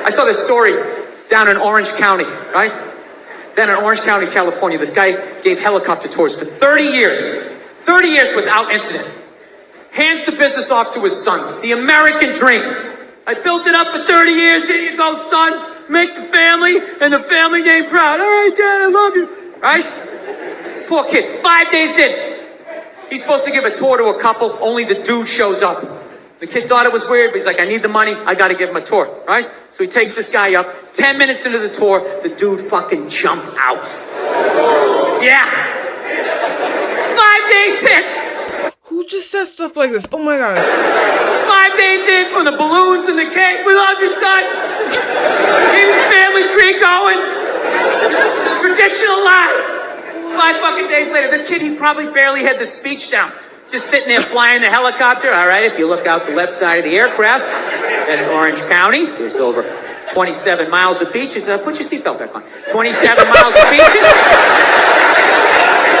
I saw this story down in Orange County, right? Down in Orange County, California. This guy gave helicopter tours for 30 years. 30 years without incident. Hands the business off to his son. The American dream. I built it up for 30 years. Here you go, son. Make the family and the family name proud. All right, Dad, I love you. Right? This poor kid, 5 days in. He's supposed to give a tour to a couple. Only the dude shows up. The kid thought it was weird, but he's like, I need the money. I got to give him a tour. Right? So he takes this guy up. 10 minutes into the tour, the dude fucking jumped out. Yeah. 5 days in. Who just says stuff like this? Oh my gosh. 5 days in from the balloons and the cake. We love you, son. Keep the family tree going. Traditional life. 5 fucking days later, this kid, he probably barely had the speech down. Just sitting there flying the helicopter. All right, if you look out the left side of the aircraft, that's Orange County. There's over 27 miles of beaches. Put your seatbelt back on. 27 miles of beaches.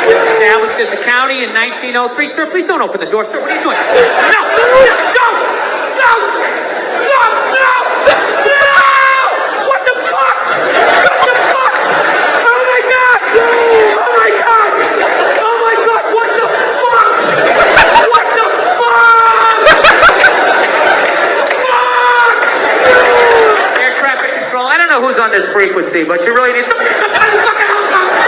Established as a county in 1903. Sir, please don't open the door, sir. What are you doing? No! Don't! No! No! No! What the fuck? What the fuck? Oh my God! Oh my God! Oh my God! What the fuck? What the fuck? Fuck! Air traffic control. I don't know who's on this frequency, but you really need somebody to come down the fucking helicopter.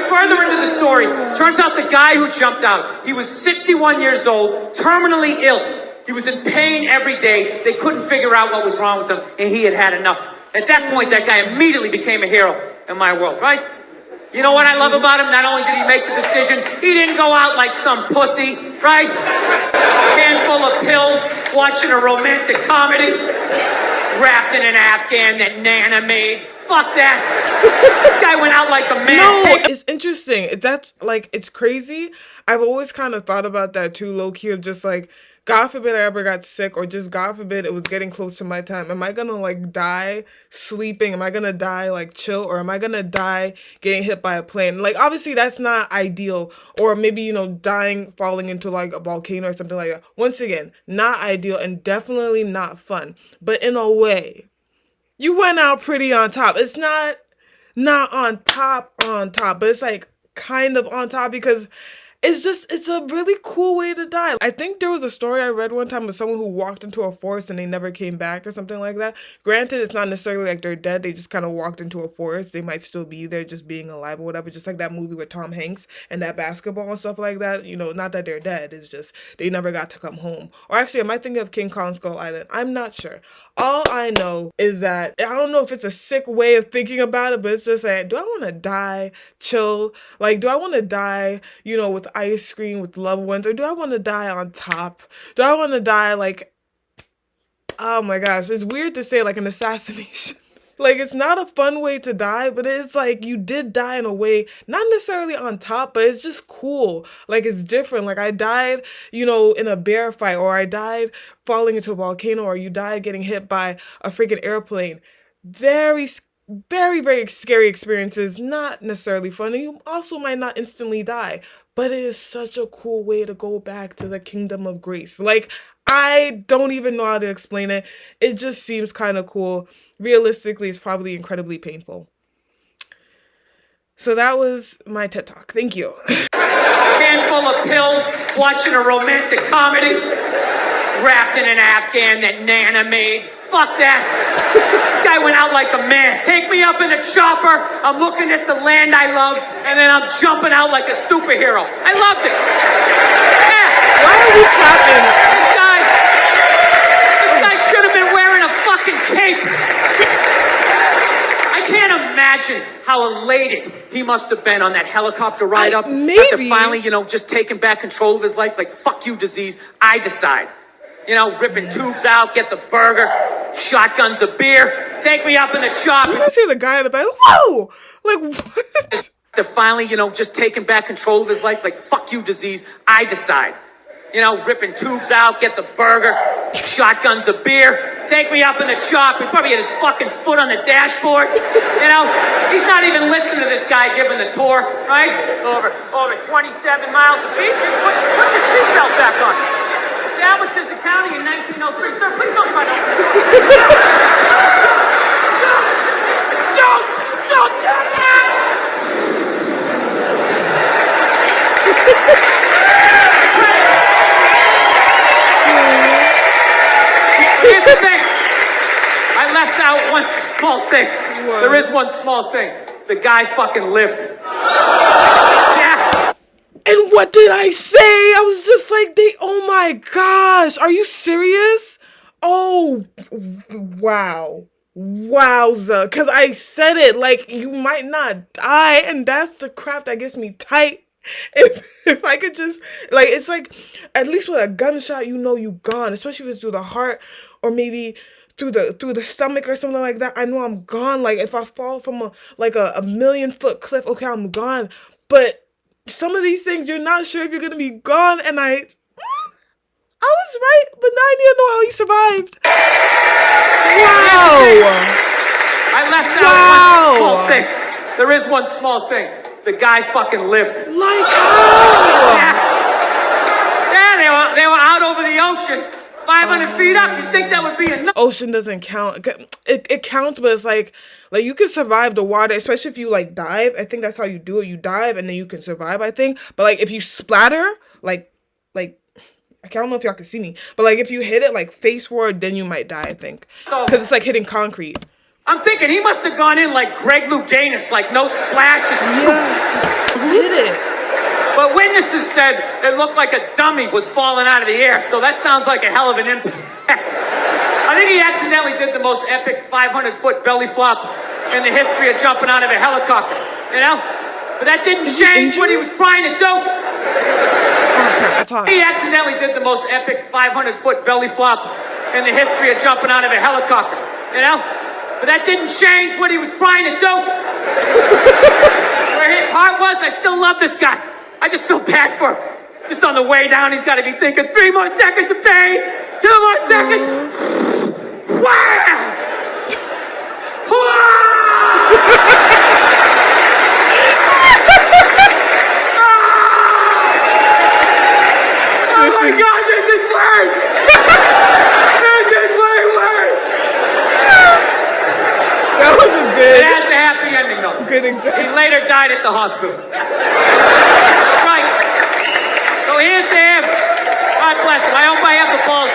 Further into the story, turns out the guy who jumped out, he was 61 years old, terminally ill. He was in pain every day. They couldn't figure out what was wrong with him, and he had had enough. At that point, that guy immediately became a hero in my world, right? You know what I love about him? Not only did he make the decision, he didn't go out like some pussy, right? A handful of pills, watching a romantic comedy, wrapped in an Afghan that Nana made. Fuck that. This guy went out like a man. No, it's interesting. That's like, it's crazy. I've always kind of thought about that too, low-key, of just like, God forbid I ever got sick, or just God forbid it was getting close to my time. Am I gonna like die sleeping? Am I gonna die like chill? Or am I gonna die getting hit by a plane? Like, obviously that's not ideal. Or maybe, you know, dying, falling into like a volcano or something like that. Once again, not ideal and definitely not fun. But in a way, you went out pretty on top. It's not on top, but it's like kind of on top, because it's a really cool way to die. I think there was a story I read one time of someone who walked into a forest and they never came back or something like that. Granted, it's not necessarily like they're dead. They just kind of walked into a forest. They might still be there just being alive or whatever. Just like that movie with Tom Hanks and that basketball and stuff like that. You know, not that they're dead. It's just they never got to come home. Or actually, am I thinking of King Kong Skull Island? I'm not sure. All I know is that, I don't know if it's a sick way of thinking about it, but it's just like, do I want to die chill? Like, do I want to die, you know, with ice cream, with loved ones? Or do I want to die on top? Do I want to die like, oh my gosh, it's weird to say like an assassination. Like, it's not a fun way to die, but it's like you did die in a way, not necessarily on top, but it's just cool. Like, it's different. Like, I died, you know, in a bear fight, or I died falling into a volcano, or you died getting hit by a freaking airplane. Very, very, very scary experiences. Not necessarily fun. And you also might not instantly die, but it is such a cool way to go back to the kingdom of grace. Like, I don't even know how to explain it. It just seems kind of cool. Realistically, it's probably incredibly painful. So that was my TED Talk. Thank you. Handful of pills, watching a romantic comedy, wrapped in an Afghan that Nana made. Fuck that. This guy went out like a man. Take me up in a chopper. I'm looking at the land I love, and then I'm jumping out like a superhero. I loved it. Yeah. Why are we clapping? This guy should have been wearing a fucking cape. I can't imagine how elated he must have been on that helicopter ride up. Maybe. After finally, you know, just taking back control of his life. Like, fuck you, disease. I decide. You know, ripping tubes out, gets a burger, shotguns a beer. Take me up in the chopper. You guys hear the guy in the back? Whoa! Like, what? After finally, you know, just taking back control of his life. Like, fuck you, disease. I decide. You know, ripping tubes out, gets a burger, shotguns a beer. Take me up in the chop. He probably had his fucking foot on the dashboard. You know, he's not even listening to this guy giving the tour, right? Over 27 miles of beaches. Put your seatbelt back on. County in 1903. Sir, please don't try to open the door. Here's the thing. I left out one small thing. What? There is one small thing. The guy fucking lived. Yeah. And what did I say? I was just like, oh my gosh, are you serious? Oh, wow. Wowza. Because I said it, like, you might not die, and that's the crap that gets me tight. If I could just, like, it's like, at least with a gunshot, you know you gone, especially if it's through the heart, or maybe through the stomach or something like that. I know I'm gone. Like, if I fall from a 1,000,000-foot cliff, okay, I'm gone. But some of these things, you're not sure if you're gonna be gone, and I was right, but now I need to know how he survived. Wow. I left out one small thing. There is one small thing. The guy fucking lived. Like how? Yeah, they were out over the ocean, 500 feet up. You'd think that would be enough. Ocean doesn't count. It counts, but it's like you can survive the water, especially if you like dive. I think that's how you do it. You dive and then you can survive, I think. But like if you splatter, like I don't know if y'all can see me, but like if you hit it like face forward, then you might die, I think. Because it's like hitting concrete. I'm thinking he must have gone in like Greg Louganis, like no splashes. Yeah, just hit it. But witnesses said it looked like a dummy was falling out of the air, so that sounds like a hell of an impact. I think he accidentally did the most epic 500-foot belly flop in the history of jumping out of a helicopter, you know? But that didn't change what he was trying to do. He accidentally did the most epic 500-foot belly flop in the history of jumping out of a helicopter, you know? But that didn't change what he was trying to do. Where his heart was, I still love this guy. I just feel bad for him. Just on the way down, he's got to be thinking 3 more seconds of pain, 2 more seconds. Wow! Oh my God, this is worse! This is way worse! That was a good. It has a happy ending though. Good example. He later died at the hospital. That's right. So here's to him. God bless him. I hope I have the balls.